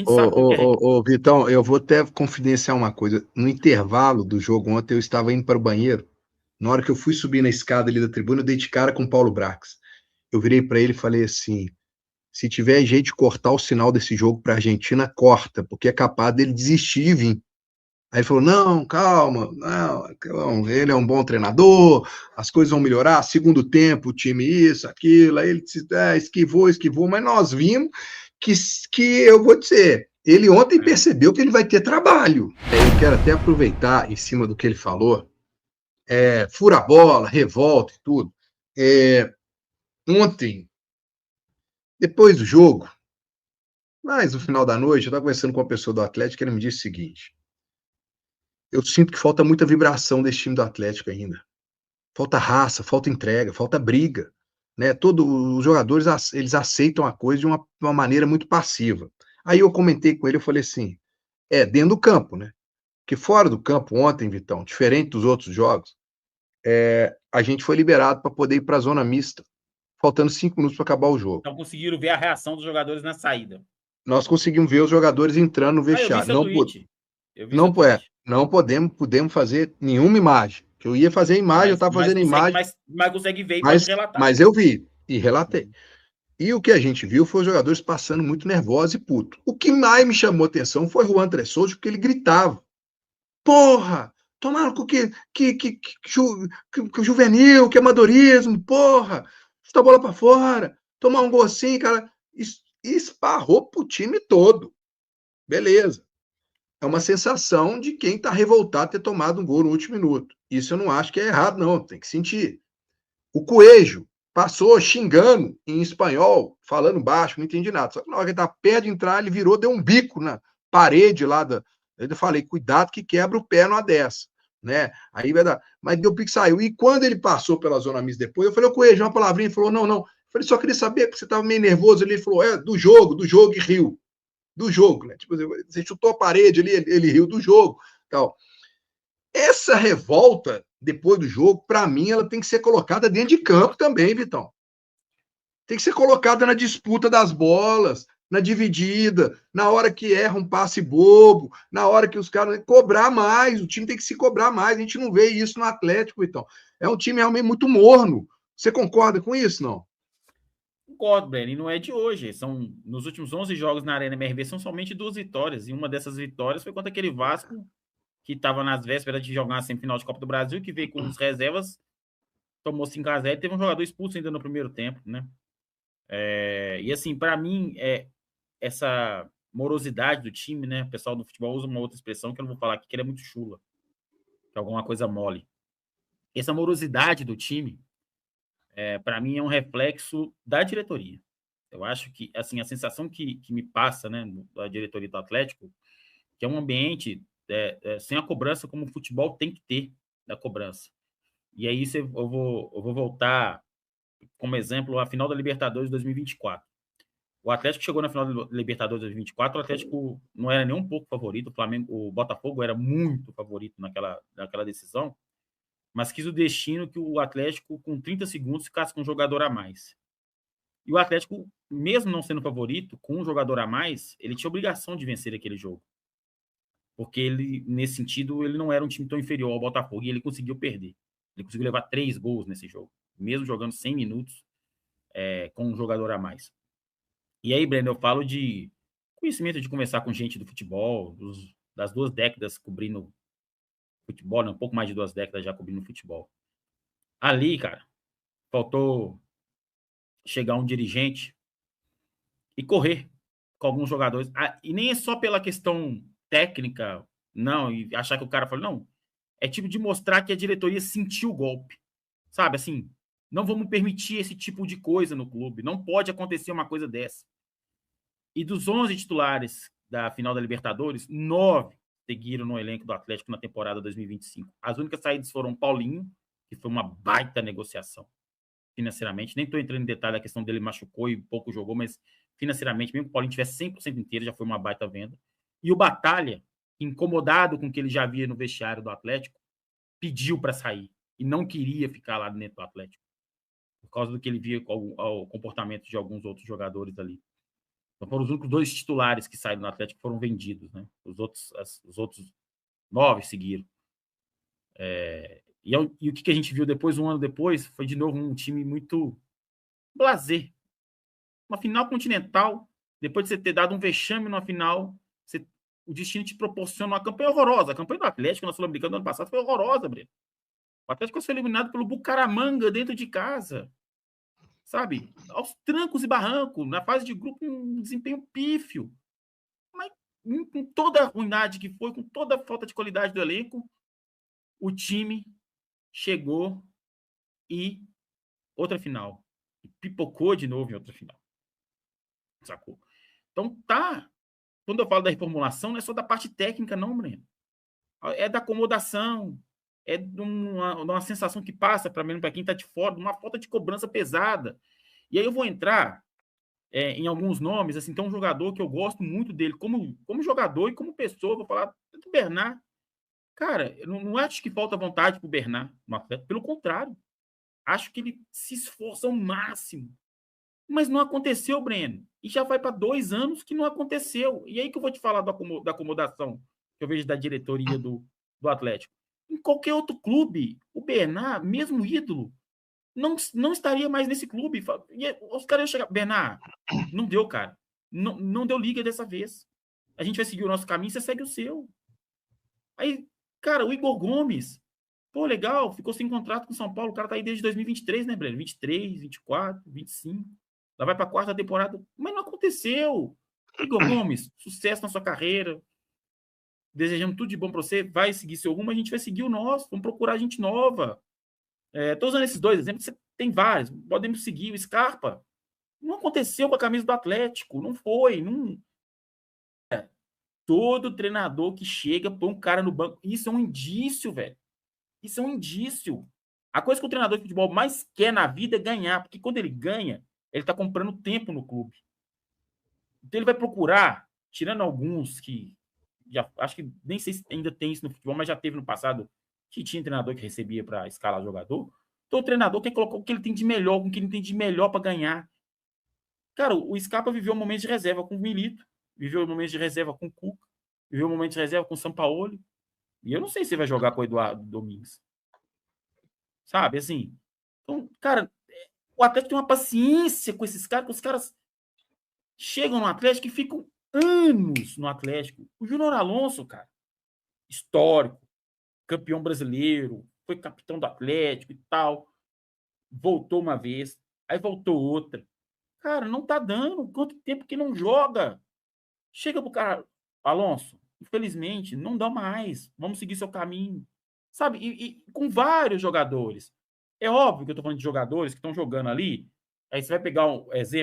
gente Ô, sabe como que é. Vitão, eu vou até confidenciar uma coisa. No intervalo do jogo ontem, eu estava indo para o banheiro. Na hora que eu fui subir na escada ali da tribuna, eu dei de cara com o Paulo Brax. Eu virei para ele e falei assim: se tiver jeito de cortar o sinal desse jogo para a Argentina, corta, porque é capaz dele desistir de vir. Aí ele falou: não, calma, não, ele é um bom treinador, as coisas vão melhorar. Segundo tempo, o time isso, aquilo. Aí ele disse: esquivou, mas nós vimos que, que eu vou dizer, ele ontem É. percebeu que ele vai ter trabalho. Eu quero até aproveitar em cima do que ele falou, fura a bola, revolta e tudo. É, ontem, depois do jogo, mas no final da noite, eu estava conversando com uma pessoa do Atlético, ele me disse o seguinte: eu sinto que falta muita vibração desse time do Atlético ainda. Falta raça, falta entrega, falta briga, né? Todos os jogadores eles aceitam a coisa de uma maneira muito passiva. Aí eu comentei com ele, eu falei assim, dentro do campo, né? Que fora do campo ontem, Vitão, diferente dos outros jogos, a gente foi liberado para poder ir para a zona mista, faltando 5 minutos para acabar o jogo. Então conseguiram ver a reação dos jogadores na saída. Nós conseguimos ver os jogadores entrando no Ah, eu vi vestiário. seu Não, tweet. Eu vi seu não, tweet. não podemos fazer nenhuma imagem. Eu ia fazer imagem, eu estava Mas fazendo consegue, imagem, mas consegue ver e pode mas, relatar. mas eu vi e relatei. Uhum. E o que a gente viu foi os jogadores passando muito nervosos e puto. O que mais me chamou atenção foi o André Souza, porque ele gritava: porra! Tomaram com que juvenil, que amadorismo, porra! Chuta a bola pra fora, tomar um gol assim, cara. Esparrou pro time todo. Beleza. É uma sensação de quem tá revoltado ter tomado um gol no último minuto. Isso eu não acho que é errado, não. Tem que sentir. O Coelho passou xingando em espanhol, falando baixo, não entendi nada. Só que na hora que ele tá perto de entrar, ele virou, deu um bico na parede lá da. Eu falei, cuidado que quebra o pé numa dessa, né? Aí vai dar. Mas deu pique, saiu. E quando ele passou pela zona mista depois, eu falei, o Coelho, uma palavrinha, ele falou, não, não. Eu falei, só queria saber, porque você tava meio nervoso ali. Ele falou, do jogo e riu. Do jogo, né? Tipo, você chutou a parede ali, ele riu do jogo. Tal. Essa revolta, depois do jogo, para mim, ela tem que ser colocada dentro de campo também, Vitão. Tem que ser colocada na disputa das bolas, na dividida, na hora que erra um passe bobo, na hora que os caras. Cobrar mais, o time tem que se cobrar mais. A gente não vê isso no Atlético, então. É um time realmente muito morno. Você concorda com isso, não? Concordo, Breno, e não é de hoje. São, nos últimos 11 jogos na Arena MRV, são somente 2 vitórias. E uma dessas vitórias foi contra aquele Vasco, que estava nas vésperas de jogar a semifinal de Copa do Brasil, que veio com os reservas, tomou 5-0 e teve um jogador expulso ainda no primeiro tempo, né? E assim, para mim, essa morosidade do time, né? O pessoal do futebol usa uma outra expressão que eu não vou falar aqui, que ele é muito chula, que é alguma coisa mole. Essa morosidade do time, para mim, é um reflexo da diretoria. Eu acho que, assim, a sensação que me passa, né, da diretoria do Atlético, que é um ambiente sem a cobrança como o futebol tem que ter da cobrança. E aí eu vou voltar como exemplo a final da Libertadores de 2024. O Atlético chegou na final da Libertadores 2024, o Atlético não era nem um pouco favorito, o Flamengo, o Botafogo era muito favorito naquela decisão, mas quis o destino que o Atlético, com 30 segundos, ficasse com um jogador a mais. E o Atlético, mesmo não sendo favorito, com um jogador a mais, ele tinha obrigação de vencer aquele jogo. Porque ele, nesse sentido, ele não era um time tão inferior ao Botafogo e ele conseguiu perder. Ele conseguiu levar 3 gols nesse jogo, mesmo jogando 100 minutos com um jogador a mais. E aí, Breno, eu falo de conhecimento de conversar com gente do futebol, das 2 décadas cobrindo futebol, né? Um pouco mais de 2 décadas já cobrindo futebol. Ali, cara, faltou chegar um dirigente e correr com alguns jogadores. E nem é só pela questão técnica, não, e achar que o cara falou, não. É tipo de mostrar que a diretoria sentiu o golpe. Sabe, assim, não vamos permitir esse tipo de coisa no clube. Não pode acontecer uma coisa dessa. E dos 11 titulares da final da Libertadores, 9 seguiram no elenco do Atlético na temporada 2025. As únicas saídas foram Paulinho, que foi uma baita negociação financeiramente. Nem estou entrando em detalhe, a questão dele machucou e pouco jogou, mas financeiramente, mesmo que o Paulinho tivesse 100% inteiro, já foi uma baita venda. E o Batalha, incomodado com o que ele já via no vestiário do Atlético, pediu para sair e não queria ficar lá dentro do Atlético, por causa do que ele via com o comportamento de alguns outros jogadores ali. Então foram os únicos 2 titulares que saíram do Atlético que foram vendidos, né? Os outros 9 seguiram. E o que a gente viu depois, um ano depois, foi de novo um time muito blasé. Uma final continental, depois de você ter dado um vexame na final, o destino te proporciona uma campanha horrorosa. A campanha do Atlético na Sul-Americana do ano passado foi horrorosa, Breno. O Atlético foi eliminado pelo Bucaramanga dentro de casa. Sabe? Aos trancos e barrancos, na fase de grupo, um desempenho pífio. Mas com toda a ruindade que foi, com toda a falta de qualidade do elenco, o time chegou e outra final. Pipocou de novo em outra final. Sacou? Então quando eu falo da reformulação, não é só da parte técnica, não, Breno. É da acomodação, é de uma sensação que passa para quem está de fora, de uma falta de cobrança pesada. E aí eu vou entrar em alguns nomes, assim, tem um jogador que eu gosto muito dele, como jogador e como pessoa, vou falar do Bernard. Cara, eu não acho que falta vontade pro Bernard no Atlético, pelo contrário. Acho que ele se esforça ao máximo. Mas não aconteceu, Breno. E já vai para 2 anos que não aconteceu. E aí que eu vou te falar da acomodação que eu vejo da diretoria do Atlético. Em qualquer outro clube, o Bernard, mesmo ídolo, não estaria mais nesse clube. E os caras iam chegar, Bernard, não deu, cara. Não deu liga dessa vez. A gente vai seguir o nosso caminho, você segue o seu. Aí, cara, o Igor Gomes, pô, legal, ficou sem contrato com o São Paulo, o cara tá aí desde 2023, né, Breno? 23, 24, 25. Lá vai pra 4ª temporada. Mas não aconteceu. Igor Gomes, sucesso na sua carreira. Desejamos tudo de bom pra você. Vai seguir seu rumo, a gente vai seguir o nosso. Vamos procurar gente nova. Tô usando esses 2 exemplos, você tem vários. Podemos seguir o Scarpa. Não aconteceu com a camisa do Atlético. Não foi. Todo treinador que chega põe um cara no banco. Isso é um indício, velho. Isso é um indício. A coisa que o treinador de futebol mais quer na vida é ganhar. Porque quando ele ganha, ele tá comprando tempo no clube. Então ele vai procurar, tirando alguns que acho que nem sei se ainda tem isso no futebol, mas já teve no passado que tinha treinador que recebia para escalar jogador. Então o treinador quer colocar o que ele tem de melhor, com o que ele tem de melhor para ganhar. Cara, o Scarpa viveu um momento de reserva com o Milito, viveu um momento de reserva com o Cuca, viveu um momento de reserva com o Sampaoli. E eu não sei se ele vai jogar com o Eduardo Domingues. Sabe, assim. Então, cara, o Atlético tem uma paciência com esses caras, que os caras chegam no Atlético e ficam anos no Atlético. O Júnior Alonso, cara, histórico, campeão brasileiro, foi capitão do Atlético e tal. Voltou uma vez, aí voltou outra. Cara, não tá dando. Quanto tempo que não joga? Chega pro cara, Alonso, infelizmente, não dá mais. Vamos seguir seu caminho. Sabe? E com vários jogadores. É óbvio que eu tô falando de jogadores que estão jogando ali. Aí você vai pegar um exemplo.